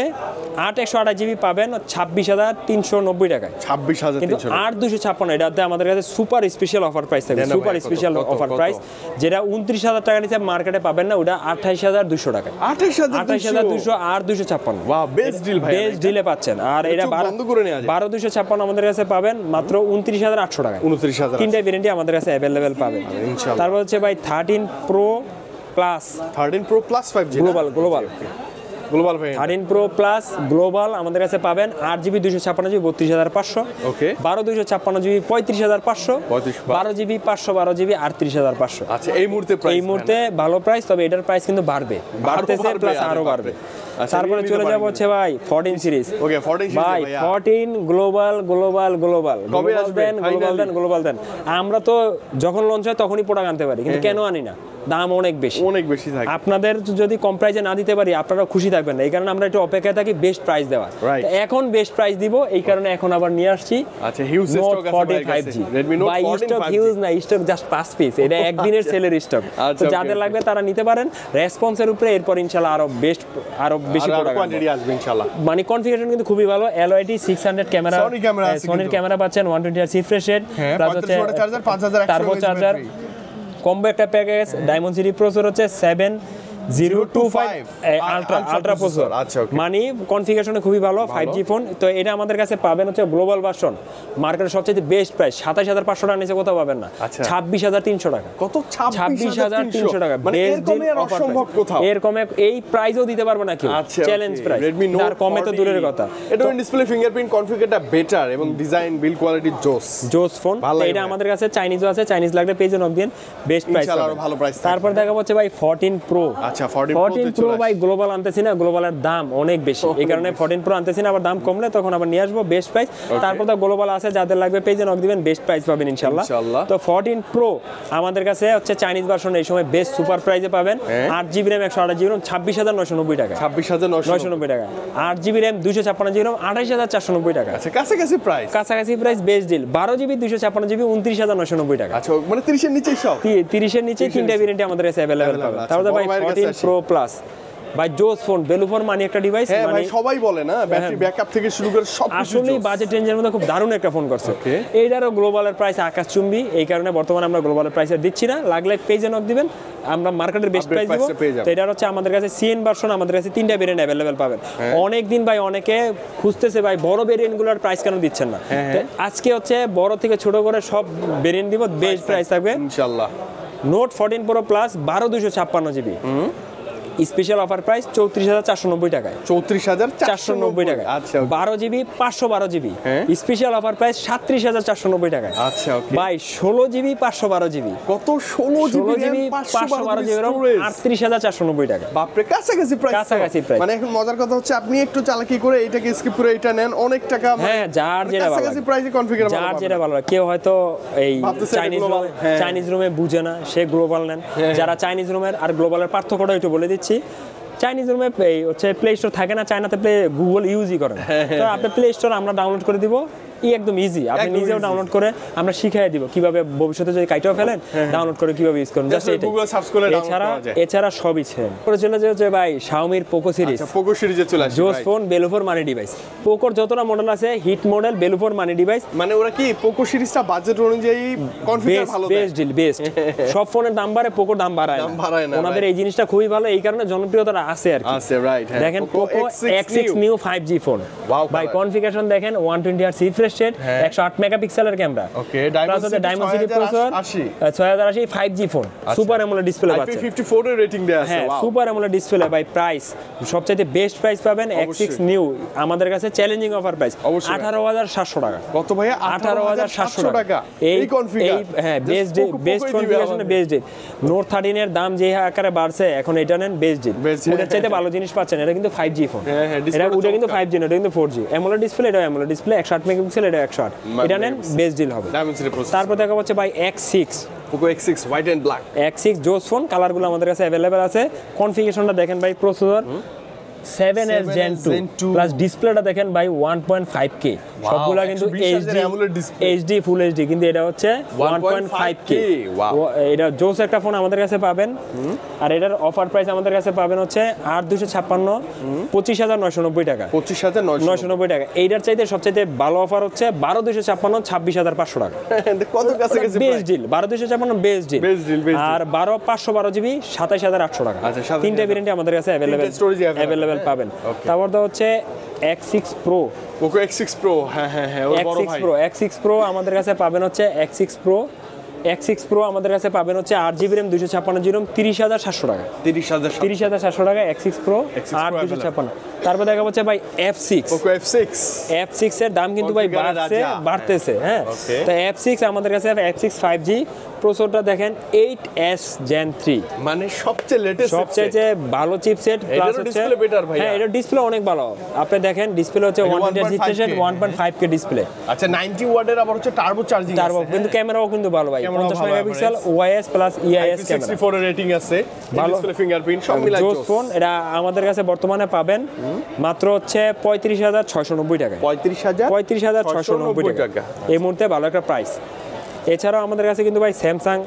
8/128GB পাবেন 26,390 টাকায়। 26,390। কিন্তু 8,256 এটাতে আমাদের কাছে সুপার স্পেশাল অফার প্রাইস থাকবে। সুপার স্পেশাল অফার প্রাইস যেটা 29,000 টাকা নিচে মার্কেটে পাবেন না, ওটা 28,200 টাকা। 28,200 আর 256। ওয়াও, বেস্ট ডিল ভাই, বেস্ট ডিলে পাচ্ছেন। আর এটা 12,256 আমাদের কাছে পাবেন মাত্র 29,800 টাকা। 29,000। তিনটা ভেরিয়েন্টই আমাদের কাছে अवेलेबल পাবেন। তারপর হচ্ছে ভাই 13 Pro Plus 5G গ্লোবাল ভাই। 13 Pro Plus গ্লোবাল আমাদের কাছে পাবেন 8GB 256GB 32,500। ওকে। 12,256GB 35,500। 12GB 512GB 38,500। আচ্ছা, এই মুহূর্তে ভালো প্রাইস। তবে এটার প্রাইস কিন্তু বাড়তেছে প্লাস আরো বাড়বে। তারপরে চলে যাব হচ্ছে ভাই 14 সিরিজ। ওকে, 14 সিরিজ ভাই 14 গ্লোবাল দেন। আমরা তো যখন লঞ্চ হয় তখনই প্রোডাক্ট আনতে পারি, কিন্তু কেন আনি না? দাম অনেক বেশি থাকে। আপনাদের যদি কম প্রাইসে না দিতে পারি আপনারা খুশি থাকবেন না, এই কারণে আমরা একটু অপেক্ষায় থাকি বেস্ট প্রাইস দেওয়ার। এখন বেস্ট প্রাইস দিব, এই কারণে এখন আবার নিয়ে আসছি আচ্ছা হিউজ স্টক আছে ভাই কাছে Redmi Note 14 stock 5G huge না, স্টক জাস্ট 5 পিস, এটা একদিনের সেলের স্টক। তো যাদের লাগবে তারা নিতে পারেন রেসপন্সের উপরে, এরপর ইনশাআল্লাহ আরো বেশি প্রোডাক্ট কোয়ান্টিটি আসবে ইনশাআল্লাহ। মানে কনফিগারেশন কিন্তু খুবই ভালো, LYT 600 ক্যামেরা, সনির ক্যামেরা পাচ্ছেন, 120 Hz রিফ্রেশ রেট, প্লাস হচ্ছে চার্জার 5100 টার্বো চার্জার, কম্বো একটা প্যাকেজ, ডায়মন্ড সিটি প্রসেসর হচ্ছে 7025 আলট্রা প্রসেসর। আচ্ছা ওকে, মানে কনফিগারেশনে খুবই ভালো 5G ফোন। তো এটা আমাদের কাছে পাবেন হচ্ছে গ্লোবাল ভার্সন, মার্কেটের সবচেয়ে বেস্ট প্রাইস 27500 টাকা নিচে কোথাও পাবেন না, 26300 টাকা। কত? 26300 টাকা, মানে এর কমে আর অসম্ভব কোথাও, এর কমে এই প্রাইসও দিতে পারবে না কেউ, চ্যালেঞ্জ প্রাইস। Redmi Note আর কমে তো দূরের কথা, এটা ডিসপ্লে ফিঙ্গারপ্রিন্ট কনফিগারটা বেটার এবং ডিজাইন বিল্ড কোয়ালিটি জোস ফোন। এটা আমাদের কাছে চাইনিজও আছে, চাইনিজ লাগলে পেজে নক দিন, বেস্ট প্রাইস ইনশাআল্লাহ আরো ভালো প্রাইস। তারপর দেখা হচ্ছে ভাই 14 প্রো। আচ্ছা 14 প্রো ভাই গ্লোবাল আনতেছি না, গ্লোবালের দাম অনেক বেশি, এই কারণে 14 প্রো আনতেছি না, আবার দাম কমলে তখন আবার নিয়ে আসবো বেস্ট প্রাইস। তারপর তো গ্লোবাল আছে, যাদের লাগবে পেজে নক দিবেন, বেস্ট প্রাইস পাবেন ইনশাআল্লাহ। তো 14 প্রো আমাদের কাছে হচ্ছে চাইনিজ ভার্সন, এই সময় বেস্ট সুপার প্রাইসে পাবেন, 8GB RAM 128GB RAM 26990 টাকা, 26990 টাকা। 8GB RAM 256GB RAM 28490 টাকা। আচ্ছা কাছাকাছি price best deal. 12GB 256GB 29990 টাকা। আচ্ছা মানে 30 এর নিচেই সব, 30 এর নিচে তিনটা ভেরিয়েন্ট আমাদের কাছে अवेलेबल পাবেন। তাহলে ভাই 14 প্রো প্লাস ভাই জোস ফোন, বেলুফোর মানে একটা ডিভাইস, মানে সবাই বলে না ব্যাটারি ব্যাকআপ থেকে শুরু করে সব কিছু আসলে বাজেট রেঞ্জের মধ্যে খুব দারুণ একটা ফোন করছে। এইটারও গ্লোবালের প্রাইস আকাশচুম্বী, এই কারণে বর্তমানে আমরা গ্লোবালের প্রাইসে দিচ্ছি না, লাগলে পেজে নক দিবেন, আমরা মার্কেটের বেস্ট প্রাইস দিব। তো এটা হচ্ছে আমাদের কাছে সিএন ভার্সন, আমাদের কাছে তিনটা ভেরিয়েন্ট अवेलेबल পাবেন। অনেক দিন ভাই অনেকে খুঁজতেছে ভাই বড় ভেরিয়েন্টগুলোর প্রাইস কেন দিচ্ছেন না, তো আজকে হচ্ছে বড় থেকে ছোট করে সব ভেরিয়েন্ট দিব, বেস্ট প্রাইস থাকবে ইনশাআল্লাহ। Note 14 pro plus 12256GB special offer price 34490 টাকায়, 34490 টাকায়। আচ্ছা 12GB 512GB special offer price 37490 টাকায়। আচ্ছা ওকে, ভাই 16GB 512GB কত? 16GB 512GB 38490 টাকা। বাপরে কাছাকাছি প্রাইস। মানে এখন মজার কথা হচ্ছে আপনি একটু চালাকি করে এটাকে স্কিপ করে এটা নেন, অনেক টাকা। হ্যাঁ যার যেটা ভালো কাছাকাছি প্রাইসে কনফিগার ভালো, যার যেটা ভালো। কেউ হয়তো এই চাইনিজ রুমে বুঝে না, সে গ্লোবাল নেন। যারা চাইনিজ রুমের আর গ্লোবালের পার্থক্যটা একটু বলে দিচ্ছি। চাইনিজ রুমে হচ্ছে প্লে স্টোর থাকে না, চায়নাতে গুগল ইউজই করেন, তো আপনি প্লে স্টোর আমরা ডাউনলোড করে দিব, একদম ইজি, আপনি নিজেও ডাউনলোড করে আমরা শিখিয়ে দিব কিভাবে ভবিষ্যতে যদি কাইটাও ফেলেন ডাউনলোড করে কিভাবে ইউজ করুন, জাস্ট এটা গুগল সার্চ করে ডাউনলোড করা যায়। এছাড়া সবই ছেন করে চলে যে ভাই Xiaomi Poco সিরিজ। আচ্ছা Poco সিরিজে চলে আসে জোস ফোন, বেলুফোর মানি ডিভাইস। পোকোর যতটা মডেল আছে হিট মডেল, বেলুফোর মানি ডিভাইস। মানে ওরা কি Poco সিরিজটা বাজেট অনুযায়ী কনফিগার ভালো দেয়, বেস্ট ডিল বেস্ট। সব ফোনের দাম বাড়ে, পোকোর দাম বাড়ায় না, ওনাদের এই জিনিসটা খুবই ভালো, এই কারণে জনপ্রিয়তা আছে আর কি। আছে রাইট। দেখেন Poco X6 new 5G phone, ভাই কনফিগারেশন দেখেন 120 Hz রিফ্রেশ রেট, 108 মেগাপিক্সেলের camera, okay Dimensity processor, 6080 5G phone, super AMOLED display পাচ্ছেন, IP54 এর রেটিং দেয়া আছে। Wow, super AMOLED display. ভাই প্রাইস সবচেয়ে বেস্ট প্রাইস পাবেন X6 নিউ আমাদের কাছে, চ্যালেঞ্জিং অফার প্রাইস 18700 টাকা। কত ভাইয়া? 18700 টাকা। এই কনফিগার, হ্যাঁ বেস্ট কনফিগারেশনে বেস্ট ডিল। নোট 13 এর দাম যে আকারে বাড়ছে, এখন এটা নেন বেস্ট ডিল, ওটার চাইতে ভালো জিনিস পাচ্ছেন। এটা কিন্তু 5G ফোন, এটা ওটা কিন্তু 5G না, এটা কিন্তু 4G অ্যামোলেড ডিসপ্লে, এটা অ্যামোলেড ডিসপ্লে, 108 মেগাপিক্সেল, এটা 108, এটা নেন বেস্ট ডিল হবে। তারপর দেখা হচ্ছে ভাই X6 Poco X6 white and black, X6 জোস ফোন, কালারগুলো আমাদের কাছে अवेलेबल আছে। কনফিগারেশনটা দেখেন ভাই, প্রসেসর 7S Gen 2 প্লাস ডিসপ্লেটা দেখেন ভাই 1.5K, সবগুলা কিন্তু HD ফুল HD, কিন্তু এটা হচ্ছে 1.5K। এটা জোস একটা ফোন আমাদের কাছে পাবেন, আর এটার অফার প্রাইস আমাদের কাছে পাবেন হচ্ছে 8256 25990 টাকা, 25990 টাকা। এইটার চাইতে সবচেয়ে ভালো অফার হচ্ছে 12256 26500 টাকা। কত কাছাকাছি বেস্ট ডিল, 12256 বেস্ট ডিল, আর 12512GB 27800 টাকা। তিনটা ভেরিয়েন্ট আমাদের কাছে अवेलेबल পাবেন। তারপর তো হচ্ছে X6 Pro, Poco X6 Pro, হ্যাঁ ওর বড় ভাই X6 Pro আমাদের কাছে পাবেন হচ্ছে X6 Pro আমাদের কাছে পাবেন হচ্ছে 8GB RAM 256GB RAM 30700 টাকা, 30700 টাকা X6 Pro 8256। তারপর দেখা হচ্ছে ভাই F6 পোকো F6 এর দাম কিন্তু ভাই বাড়তেছে হ্যাঁ। তো F6 আমাদের কাছে F6 5G প্রসেসরটা দেখেন 8S Gen 3, মানে সবচেয়ে লেটেস্ট, সবচেয়ে ভালো চিপসেট, প্লাস হচ্ছে ডিসপ্লে বেটার ভাই। হ্যাঁ, এটা ডিসপ্লে অনেক ভালো। আপনি দেখেন ডিসপ্লে হচ্ছে 120 Hz রিফ্রেশ, 1.5K ডিসপ্লে। আচ্ছা 90 ওয়াটের আবার হচ্ছে টার্বো চার্জিং আছে, টার্বো, কিন্তু ক্যামেরাও কিন্তু ভালো ভাই, 50 megapixel OIS plus EIS camera, 64 এর রেটিং আছে, ডিসপ্লে ফিঙ্গারপ্রিন্ট সব মিলাই জোস ফোন। এটা আমাদের কাছে বর্তমানে পাবেন মাত্র হচ্ছে 35,690 টাকায়, 35,690 টাকা এই মুহূর্তে ভালো একটা প্রাইস। এছাড়াও আমাদের কাছে কিন্তু ভাই স্যামসাং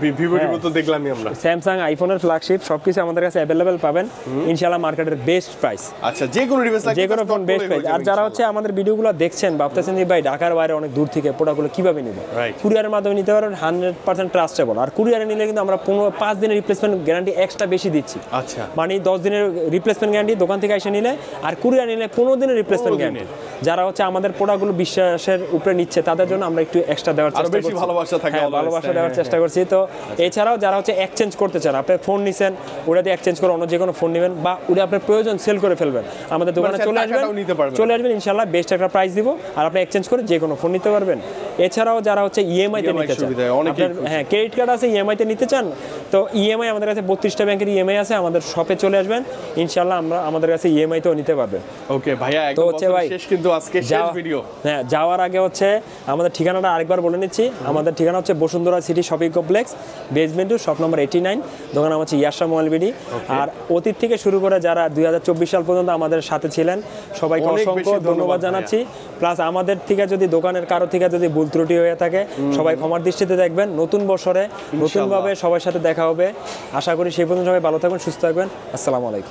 ভিভো তো দেখলামই আমরা, স্যামসাং আইফোনের ফ্ল্যাগশিপ সবকিছু আমাদের কাছে অ্যাভেলেবেল পাবেন ইনশাআল্লাহ, মার্কেটের বেস্ট প্রাইস। আচ্ছা যে কোনো ডিভাইস লাগবে, যে কোনো ফোন বেস্ট প্রাইস। আর যারা হচ্ছে আমাদের ভিডিওগুলো দেখছেন ভাবতেছেন যে ভাই ঢাকার বাইরে অনেক দূর থেকে প্রোডাক্টগুলো কিভাবে নিব, কুরিয়ারের মাধ্যমে নিতে পারবেন, 100% ট্রাস্টেবল। আর কুরিয়ারে নিলে কিন্তু আমরা 5 দিনের রিপ্লেসমেন্ট গ্যারান্টি এক্সট্রা বেশি দিচ্ছি। আচ্ছা মানে 10 দিনের রিপ্লেসমেন্ট গ্যারান্টি দোকান থেকে এসে নিলে, আর কুরিয়ার নিলে 15 দিনের রিপ্লেসমেন্ট গ্যারান্টি। যারা হচ্ছে আমাদের প্রোডাক্টগুলো বিশ্বাসের উপরে নিচ্ছে তাদের জন্য আমরা একটু এক্সট্রা দেওয়ার চেষ্টা করছি, ভালোবাসা দেওয়ার চেষ্টা করছি। তো এছাড়াও যারা হচ্ছে এক্সচেঞ্জ করতে চান, আপনি ফোন নিছেন ওটা দিয়ে এক্সচেঞ্জ করে অন্য যে কোনো ফোন নেবেন, বা ওটা আপনার প্রয়োজন সেল করে ফেলবেন, আমাদের দোকানে চলে আসবেন ইনশাআল্লাহ বেস্ট একটা প্রাইস দিব, আর আপনি এক্সচেঞ্জ করে যে কোনো ফোন নিতে পারবেন। এছাড়াও যারা হচ্ছে ইএমআই তে নিতে চান, হ্যাঁ ক্রেডিট কার্ড আছে, ইএমআই তে নিতে চান, তো ইএমআই আমাদের কাছে 32টা ব্যাংকের ইএমআই আছে, আমাদের শপে চলে আসবেন ইনশাআল্লাহ, আমরা আমাদের কাছে ইএমআই তেও নিতে পারবেন। ওকে ভাইয়া, একদম শেষ কিন্তু আজকে শেষ ভিডিও। হ্যাঁ, যাওয়ার আগে হচ্ছে আমাদের ঠিকানাটা আরেকবার বলে নিচ্ছি। আমাদের ঠিকানা হচ্ছে Bashundhara city shopping complex, basement 2, shop number 89, দোকান হচ্ছে ইয়াশা মোবাইল বিডি। আর অতীত থেকে শুরু করে যারা 2024 সাল পর্যন্ত আমাদের সাথে ছিলেন সবাইকে অসংখ্য ধন্যবাদ জানাচ্ছি। প্লাস আমাদের থেকে যদি দোকানের কারো থেকে যদি ভুল ত্রুটি হয়ে থাকে সবাই ক্ষমার দৃষ্টিতে দেখবেন। নতুন বছরে নতুনভাবে সবার সাথে দেখা হবে, আশা করি সেই পর্যন্ত সবাই ভালো থাকবেন, সুস্থ থাকবেন। আসসালামু আলাইকুম।